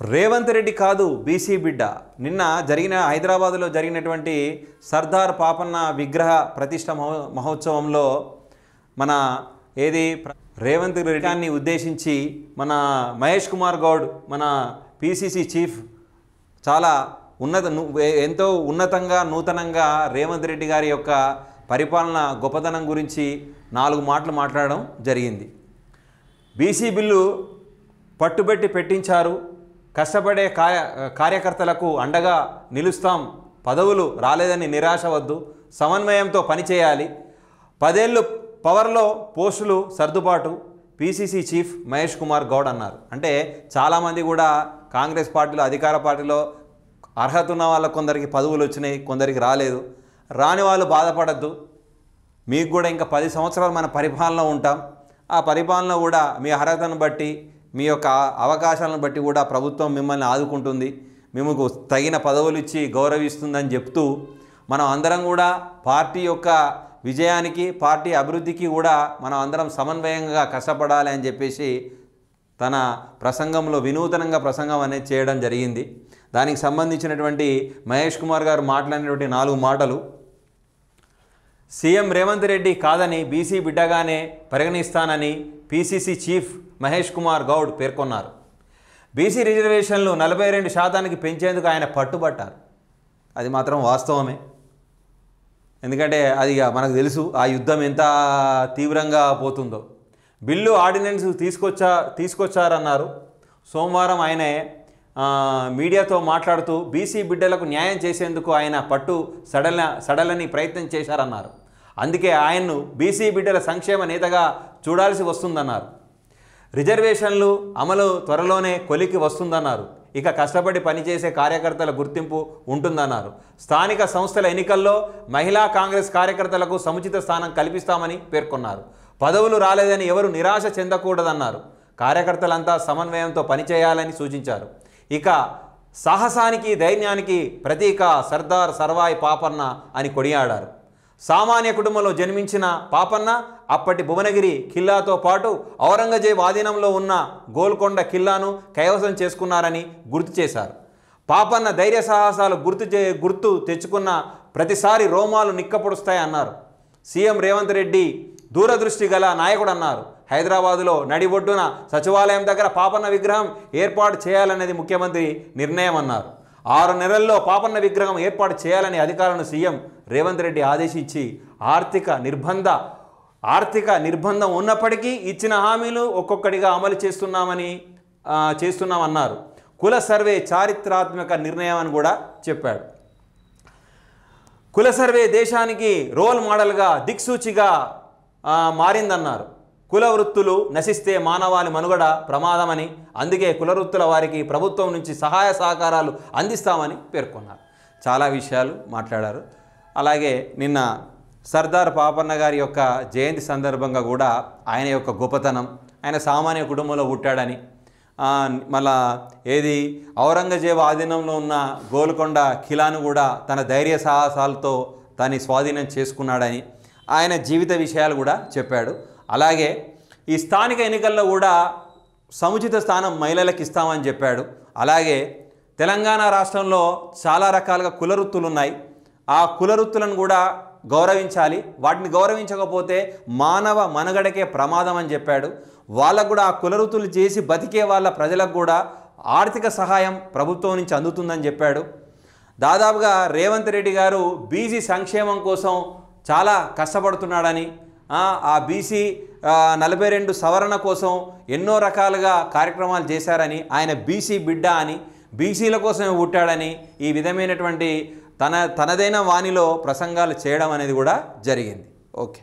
రేవంత్ రెడ్డి కాదు బీసీ బిడ్డ. నిన్న హైదరాబాద్లో జరిగినటువంటి సర్దార్ పాపన్న విగ్రహ ప్రతిష్ఠ మహోత్సవంలో మన రేవంత్ రెడ్డిని ఉద్దేశించి మన మహేష్ కుమార్ గౌడ్, మన పిసిసి చీఫ్, చాలా ఎంతో ఉన్నతంగా నూతనంగా రేవంత్ రెడ్డి గారి యొక్క పరిపాలన గొప్పతనం గురించి 4 మాటలు మాట్లాడడం జరిగింది. బీసీ బిల్లు పట్టుబెట్టి పెట్టించారు, కష్టపడే కార్యకర్తలకు అండగా నిలుస్తాం, పదవులు రాలేదని నిరాశ వద్దు, సమన్వయంతో పనిచేయాలి, 10 ఏళ్ళు పవర్లో పోస్టులు సర్దుబాటు, పిసిసి చీఫ్ మహేష్ కుమార్ గౌడ్ అన్నారు. అంటే చాలామంది కూడా కాంగ్రెస్ పార్టీలో, అధికార పార్టీలో అర్హత ఉన్న వాళ్ళ కొందరికి పదవులు వచ్చినాయి, కొందరికి రాలేదు. రాని వాళ్ళు బాధపడద్దు, మీకు కూడా ఇంకా 10 సంవత్సరాలు మన పరిపాలన ఉంటాం, ఆ పరిపాలన కూడా మీ అర్హతను బట్టి, మీ యొక్క అవకాశాలను బట్టి కూడా ప్రభుత్వం మిమ్మల్ని ఆదుకుంటుంది, మీకు తగిన పదవులు ఇచ్చి గౌరవిస్తుందని చెప్తూ మనం అందరం కూడా పార్టీ యొక్క విజయానికి, పార్టీ అభివృద్ధికి కూడా మనం అందరం సమన్వయంగా కష్టపడాలి అని చెప్పేసి తన ప్రసంగంలో వినూతనంగా ప్రసంగం అనేది చేయడం జరిగింది. దానికి సంబంధించినటువంటి మహేష్ కుమార్ గారు మాట్లాడినటువంటి 4 మాటలు: సీఎం రేవంత్ రెడ్డి కాదని బీసీ బిడ్డగానే పరిగణిస్తానని పిసిసి చీఫ్ మహేష్ కుమార్ గౌడ్ పేర్కొన్నారు. బీసీ రిజర్వేషన్లు 42% పెంచేందుకు ఆయన పట్టుబట్టారు. అది మాత్రం వాస్తవమే. ఎందుకంటే అది మనకు తెలుసు ఆ యుద్ధం ఎంత తీవ్రంగా పోతుందో. బిల్లు ఆర్డినెన్స్ తీసుకొచ్చారన్నారు. సోమవారం ఆయన మీడియాతో మాట్లాడుతూ బీసీ బిడ్డలకు న్యాయం చేసేందుకు ఆయన సడలని ప్రయత్నం చేశారన్నారు. అందుకే ఆయన్ను బీసీ బిడ్డల సంక్షేమ నేతగా చూడాల్సి వస్తుందన్నారు. రిజర్వేషన్లు అమలు త్వరలోనే కొలికి వస్తుందన్నారు. ఇక కష్టపడి పనిచేసే కార్యకర్తల గుర్తింపు ఉంటుందన్నారు. స్థానిక సంస్థల ఎన్నికల్లో మహిళా కాంగ్రెస్ కార్యకర్తలకు సముచిత స్థానం కల్పిస్తామని పేర్కొన్నారు. పదవులు రాలేదని ఎవరు నిరాశ చెందకూడదన్నారు. కార్యకర్తలంతా సమన్వయంతో పనిచేయాలని సూచించారు. ఇక సాహసానికి, ధైర్యానికి ప్రతీక సర్దార్ సర్వాయి పాపన్న అని కొనియాడారు. సామాన్య కుటుంబంలో జన్మించిన పాపన్న అప్పటి భువనగిరి కిల్లాతో పాటు ఔరంగజేబ్ ఆధీనంలో ఉన్న గోల్కొండ కిల్లాను కైవసం చేసుకున్నారని గుర్తు చేశారు. పాపన్న ధైర్య సాహసాలు గుర్తు తెచ్చుకున్న ప్రతిసారి రోమాలు నిక్కపొడుస్తాయన్నారు. సీఎం రేవంత్ రెడ్డి దూరదృష్టి గల నాయకుడు అన్నారు. హైదరాబాదులో నడి ఒడ్డున సచివాలయం దగ్గర పాపన్న విగ్రహం ఏర్పాటు చేయాలనేది ముఖ్యమంత్రి నిర్ణయం అన్నారు. 6 నెలల్లో పాపన్న విగ్రహం ఏర్పాటు చేయాలని అధికారులను సీఎం రేవంత్ రెడ్డి ఆదేశించి ఆర్థిక నిర్బంధం ఉన్నప్పటికీ ఇచ్చిన హామీలు ఒక్కొక్కటిగా అమలు చేస్తున్నామన్నారు. కుల సర్వే చారిత్రాత్మక నిర్ణయం అని కూడా చెప్పాడు. కుల సర్వే దేశానికి రోల్ మోడల్గా, దిక్సూచిగా మారిందన్నారు. కుల వృత్తులు నశిస్తే మానవాళి మనుగడ ప్రమాదమని, అందుకే కుల వృత్తుల వారికి ప్రభుత్వం నుంచి సహాయ సహకారాలు అందిస్తామని పేర్కొన్నారు. చాలా విషయాలు మాట్లాడారు. అలాగే నిన్న సర్దార్ పాపన్న గారి యొక్క జయంతి సందర్భంగా కూడా ఆయన యొక్క గొప్పతనం, ఆయన సామాన్య కుటుంబంలో పుట్టాడని, మళ్ళా ఔరంగజేబు ఆధీనంలో ఉన్న గోల్కొండ కిలాను కూడా తన ధైర్య సాహసాలతో దాన్ని స్వాధీనం చేసుకున్నాడని ఆయన జీవిత విషయాలు కూడా చెప్పాడు. అలాగే ఈ స్థానిక ఎన్నికల్లో కూడా సముచిత స్థానం మహిళలకు ఇస్తామని చెప్పాడు. అలాగే తెలంగాణ రాష్ట్రంలో చాలా రకాలుగా కులవృత్తులు ఉన్నాయి, ఆ కులవృత్తులను కూడా గౌరవించాలి, వాటిని గౌరవించకపోతే మానవ మనుగడకే ప్రమాదం అని చెప్పాడు. వాళ్ళకు కూడా ఆ కులవృత్తులు చేసి బతికే వాళ్ళ ప్రజలకు కూడా ఆర్థిక సహాయం ప్రభుత్వం నుంచి అందుతుందని చెప్పాడు. దాదాపుగా రేవంత్ రెడ్డి గారు బీసీ సంక్షేమం కోసం చాలా కష్టపడుతున్నాడని, ఆ బీసీ 42 సవరణ కోసం ఎన్నో రకాలుగా కార్యక్రమాలు చేశారని, ఆయన బీసీ బిడ్డ అని, బీసీల కోసమే పుట్టాడని ఈ విధమైనటువంటి తనదైన వాణిలో ప్రసంగాలు చేయడం అనేది కూడా జరిగింది. ఓకే.